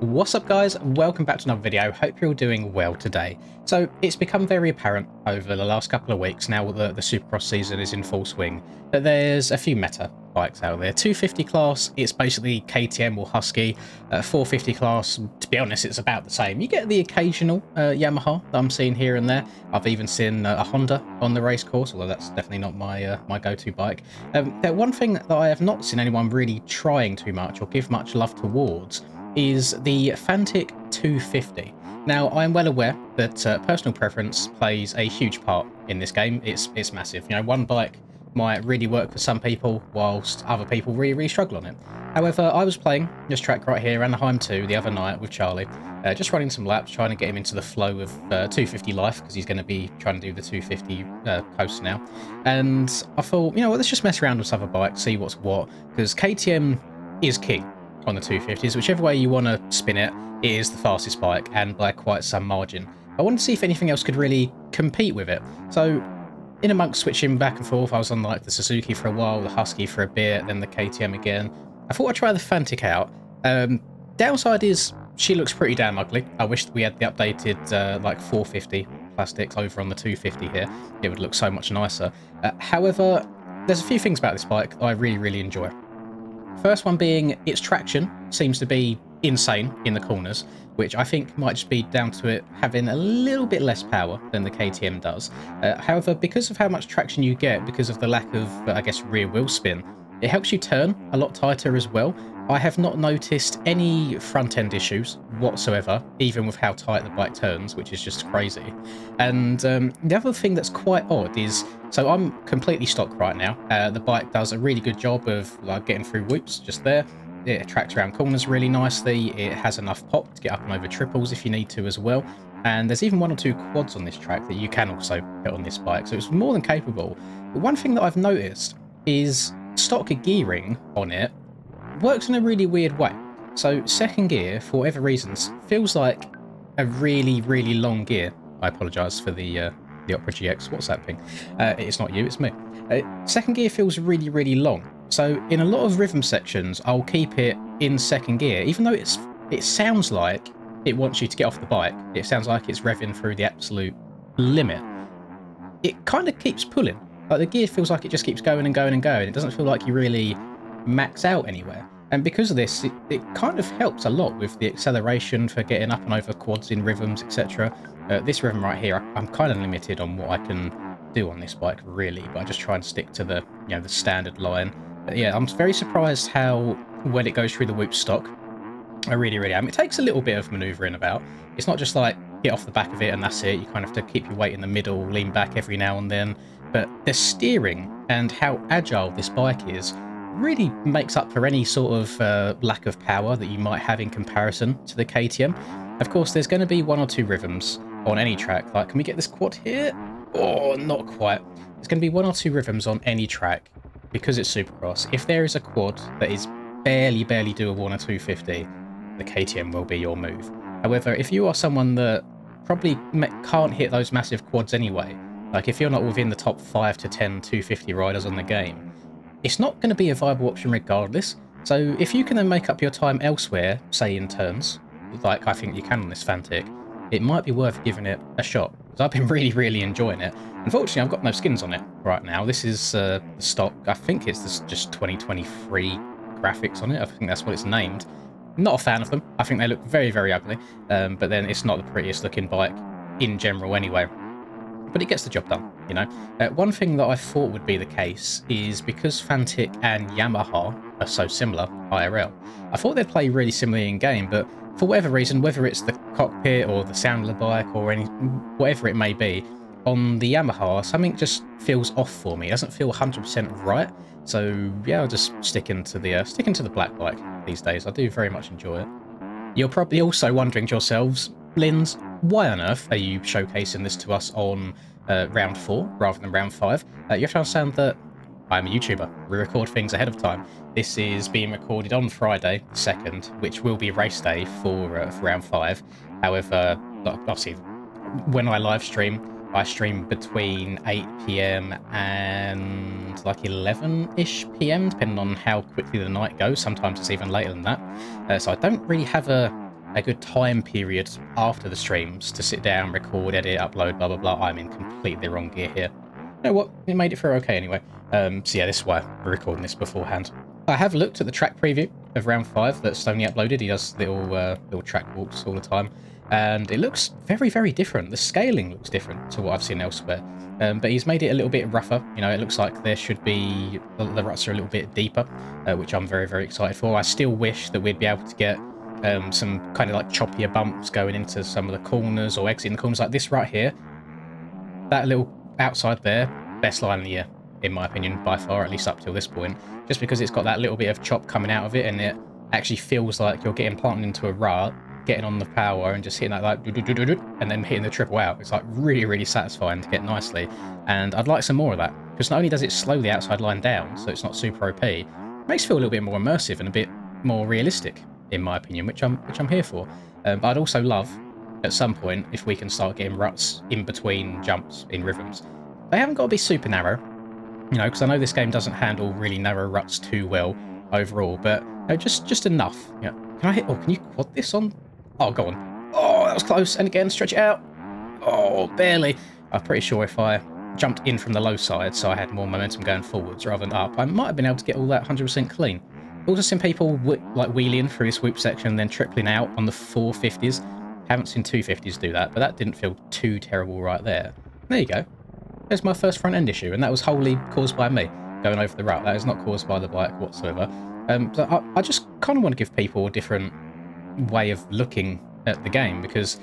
What's up guys, welcome back to another video. Hope you're all doing well today. So it's become very apparent over the last couple of weeks now that the Supercross season is in full swing that there's a few meta bikes out there. 250 class, it's basically KTM or Husky. 450 class, to be honest, it's about the same. You get the occasional Yamaha that I'm seeing here and there. I've even seen a Honda on the race course, although that's definitely not my my go-to bike. One thing that I have not seen anyone really trying too much or give much love towards is the Fantic 250. Now, I'm well aware that personal preference plays a huge part in this game. It's massive. You know, one bike might really work for some people, whilst other people really struggle on it. However, I was playing this track right here, Anaheim 2, the other night with Charlie, just running some laps, trying to get him into the flow of 250 life, because he's going to be trying to do the 250 coast now. And I thought, you know what, let's just mess around with other bikes, see what's what, because KTM is king on the 250s. Whichever way you want to spin it, it is the fastest bike, and by quite some margin. I wanted to see if anything else could really compete with it. So in amongst switching back and forth, I was on like the Suzuki for a while, the Husky for a bit, then the KTM again. I thought I'd try the Fantic out. Downside is she looks pretty damn ugly. I wish we had the updated like 450 plastics over on the 250 here. It would look so much nicer. However, there's a few things about this bike that I really enjoy. First one being its traction seems to be insane in the corners, which I think might just be down to it having a little bit less power than the KTM does. However, because of how much traction you get, because of the lack of, I guess, rear wheel spin, it helps you turn a lot tighter as well. I have not noticed any front end issues whatsoever, even with how tight the bike turns, which is just crazy. And the other thing that's quite odd is, so I'm completely stock right now. The bike does a really good job of like getting through whoops just there. It tracks around corners really nicely. It has enough pop to get up and over triples if you need to as well. And there's even one or two quads on this track that you can also put on this bike, so it's more than capable. But one thing that I've noticed is stock gearing on it works in a really weird way. So second gear, for whatever reasons, feels like a really long gear. I apologise for the Opera GX WhatsApp thing. It's not you, it's me. Second gear feels really long. So in a lot of rhythm sections, I'll keep it in second gear, even though it sounds like it wants you to get off the bike. It sounds like it's revving through the absolute limit. It kind of keeps pulling. Like the gear feels like it just keeps going and going and going. It doesn't feel like you really max out anywhere. And because of this, it kind of helps a lot with the acceleration for getting up and over quads in rhythms, etc. This rhythm right here, I'm kind of limited on what I can do on this bike, really, but I just try and stick to the, you know, the standard line. But yeah, I'm very surprised how well it goes through the whoop stock. I really am. It takes a little bit of manoeuvring about. It's not just like get off the back of it and that's it. You kind of have to keep your weight in the middle, lean back every now and then. But the steering and how agile this bike is really makes up for any sort of lack of power that you might have in comparison to the KTM. Of course, there's going to be one or two rhythms on any track. Like, can we get this quad here? Oh, not quite. There's going to be one or two rhythms on any track because it's Supercross. If there is a quad that is barely doable on a 250, the KTM will be your move. However, if you are someone that probably can't hit those massive quads anyway, like if you're not within the top 5 to 10 250 riders on the game, it's not going to be a viable option regardless. So if you can then make up your time elsewhere, say in turns, like I think you can on this Fantic, it might be worth giving it a shot. Because I've been really enjoying it. Unfortunately, I've got no skins on it right now. This is the stock. I think it's just 2023 graphics on it. I think that's what it's named. Not a fan of them. I think they look very ugly. But then it's not the prettiest looking bike in general anyway. But it gets the job done, you know. One thing that I thought would be the case is because Fantic and Yamaha are so similar IRL, I thought they'd play really similarly in game, but for whatever reason, whether it's the cockpit or the sound of the bike or whatever it may be, on the Yamaha, something just feels off for me. It doesn't feel 100% right. So yeah, I'll just stick into the black bike these days. I do very much enjoy it. You're probably also wondering to yourselves, Linz, why on earth are you showcasing this to us on round 4 rather than round 5? You have to understand that I'm a YouTuber. We record things ahead of time. This is being recorded on Friday the 2nd, which will be race day for round 5. However, obviously, when I live stream, I stream between 8 PM and like 11-ish PM, depending on how quickly the night goes. Sometimes it's even later than that. So I don't really have a a good time period after the streams to sit down, record, edit, upload, blah, blah, blah. I'm in completely the wrong gear here. You know what? It made it through okay anyway. So yeah, this is why we're recording this beforehand. I have looked at the track preview of round 5 that Stoney uploaded. He does little track walks all the time. And it looks very, very different. The scaling looks different to what I've seen elsewhere. But he's made it a little bit rougher. You know, it looks like there should be... the ruts are a little bit deeper, which I'm very, very excited for. I still wish that we'd be able to get some kind of like choppier bumps going into some of the corners or exiting the corners like this right here. That little outside there, best line of the year, in my opinion, by far, at least up till this point. Just because it's got that little bit of chop coming out of it, and it actually feels like you're getting planted into a rut, getting on the power and just hitting that like and then hitting the triple out. It's like really, really satisfying to get nicely, and I'd like some more of that, because not only does it slow the outside line down so it's not super OP, it makes it feel a little bit more immersive and a bit more realistic, in my opinion, which I'm here for. But I'd also love at some point if we can start getting ruts in between jumps in rhythms. They haven't got to be super narrow, you know, because I know this game doesn't handle really narrow ruts too well overall, but you know, just enough. You know, can I hit? Oh, can you quad this on? Oh, go on. Oh, that was close. And again, stretch it out. Oh, barely. I'm pretty sure if I jumped in from the low side, so I had more momentum going forwards rather than up, I might have been able to get all that 100% clean. I've also seen people like wheeling through this whoop section and then tripling out on the 450s. Haven't seen 250s do that, but that didn't feel too terrible right there. There you go. There's my first front end issue, and that was wholly caused by me going over the rut. That is not caused by the bike whatsoever. So I just kind of want to give people a different way of looking at the game, because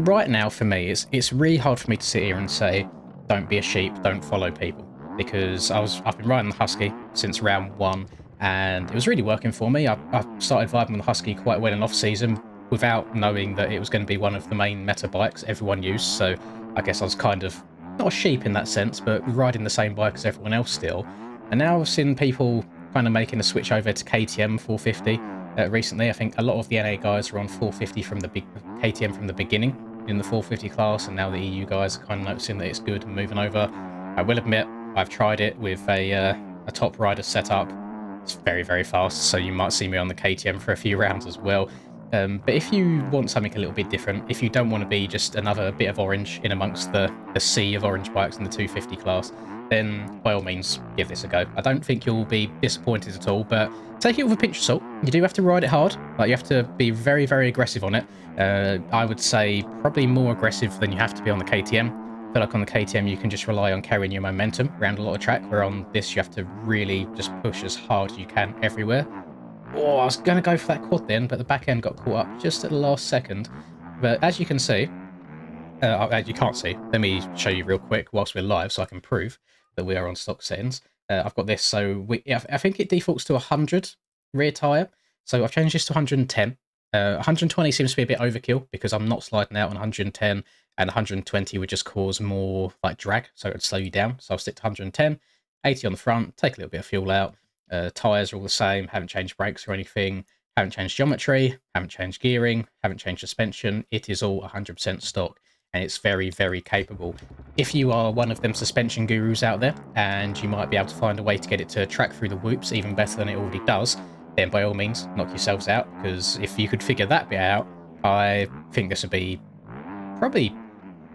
right now for me it's really hard for me to sit here and say don't be a sheep, don't follow people, because I've been riding the Husky since round 1 and it was really working for me. I started vibing with the Husky quite well in off season without knowing that it was going to be one of the main meta bikes everyone used, so I guess I was kind of not a sheep in that sense, but riding the same bike as everyone else still. And now I've seen people kind of making a switch over to KTM 450 recently. I think a lot of the NA guys are on 450 from the big KTM from the beginning in the 450 class, and now the EU guys are kind of noticing that it's good and moving over. I will admit, I've tried it with a top rider setup. It's very, very fast, so you might see me on the KTM for a few rounds as well. But if you want something a little bit different, if you don't want to be just another bit of orange in amongst the sea of orange bikes in the 250 class, then by all means give this a go. I don't think you'll be disappointed at all, but take it with a pinch of salt. You do have to ride it hard. Like, you have to be very, very aggressive on it. I would say probably more aggressive than you have to be on the KTM. I feel like on the KTM you can just rely on carrying your momentum around a lot of track, where on this you have to really just push as hard as you can everywhere. Oh, I was going to go for that quad then, but the back end got caught up just at the last second. But as you can see, you can't see. Let me show you real quick whilst we're live so I can prove that we are on stock settings. I've got this, so I think it defaults to 100 rear tyre. So I've changed this to 110. 120 seems to be a bit overkill because I'm not sliding out on 110, and 120 would just cause more like drag, so it would slow you down. So I'll stick to 110, 80 on the front, take a little bit of fuel out. Tyres are all the same, haven't changed brakes or anything, haven't changed geometry, haven't changed gearing, haven't changed suspension. It is all 100% stock, and it's very, very capable. If you are one of them suspension gurus out there, and you might be able to find a way to get it to track through the whoops even better than it already does, then by all means, knock yourselves out, because if you could figure that bit out, I think this would be probably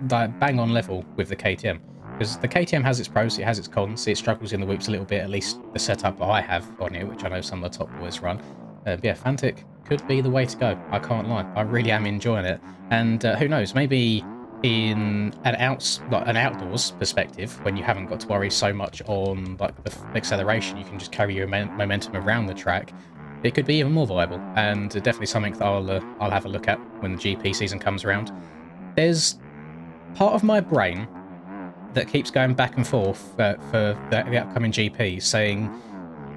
bang on level with the KTM. Because the KTM has its pros, it has its cons, it struggles in the whoops a little bit, at least the setup I have on it, which I know some of the top boys run. But yeah, Fantic could be the way to go, I can't lie. I really am enjoying it. And who knows, maybe in an outdoors perspective, when you haven't got to worry so much on like the acceleration, you can just carry your momentum around the track, it could be even more viable, and definitely something that I'll have a look at when the GP season comes around. There's part of my brain that keeps going back and forth for the upcoming GPs, saying,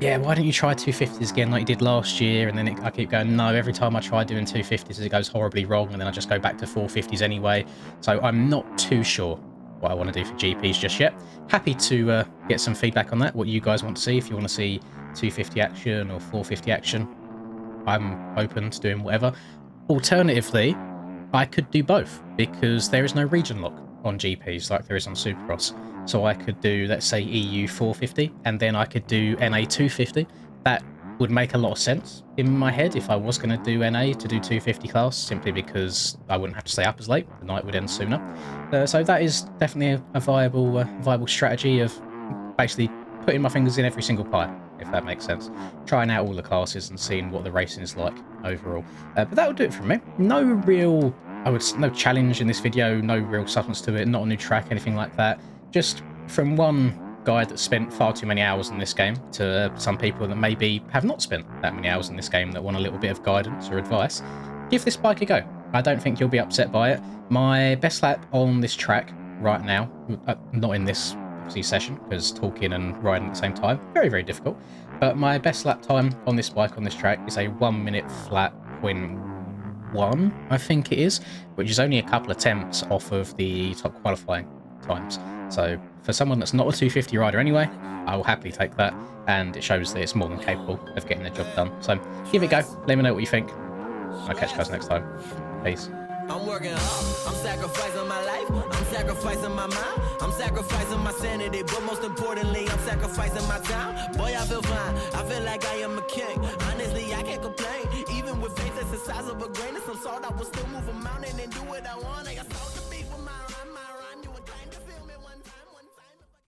yeah, why don't you try 250s again like you did last year? And then I keep going, no, every time I try doing 250s it goes horribly wrong, and then I just go back to 450s anyway. So I'm not too sure what I want to do for GPs just yet. Happy to get some feedback on that, what you guys want to see. If you want to see 250 action or 450 action, I'm open to doing whatever. Alternatively, I could do both, because there is no region lock on GPs like there is on Supercross. So I could do, let's say, EU 450, and then I could do NA 250. That would make a lot of sense in my head if I was going to do NA to do 250 class, simply because I wouldn't have to stay up as late. The night would end sooner. So that is definitely a viable strategy of basically putting my fingers in every single pie, if that makes sense. Trying out all the classes and seeing what the racing is like overall. But that will do it from me. No real, no challenge in this video, no real substance to it, not a new track, anything like that. Just from one guy that spent far too many hours in this game to some people that maybe have not spent that many hours in this game that want a little bit of guidance or advice, give this bike a go. I don't think you'll be upset by it. My best lap on this track right now, not in this session, because talking and riding at the same time, very, very difficult, but my best lap time on this bike on this track is a 1 minute flat 0.1, I think it is, which is only a couple attempts off of the top qualifying times. So for someone that's not a 250 rider anyway, I will happily take that, and it shows that it's more than capable of getting the job done. So give it a go, let me know what you think. I'll catch you guys next time. Peace. I'm working hard, I'm sacrificing my life, I'm sacrificing my mind, I'm sacrificing my sanity, but most importantly, I'm sacrificing my time. Boy, I feel fine, I feel like I am a king. Honestly, I can't complain, even with faith that's the size of a grain of some salt, I will still move a mountain and do what I want. I got salt to beat with my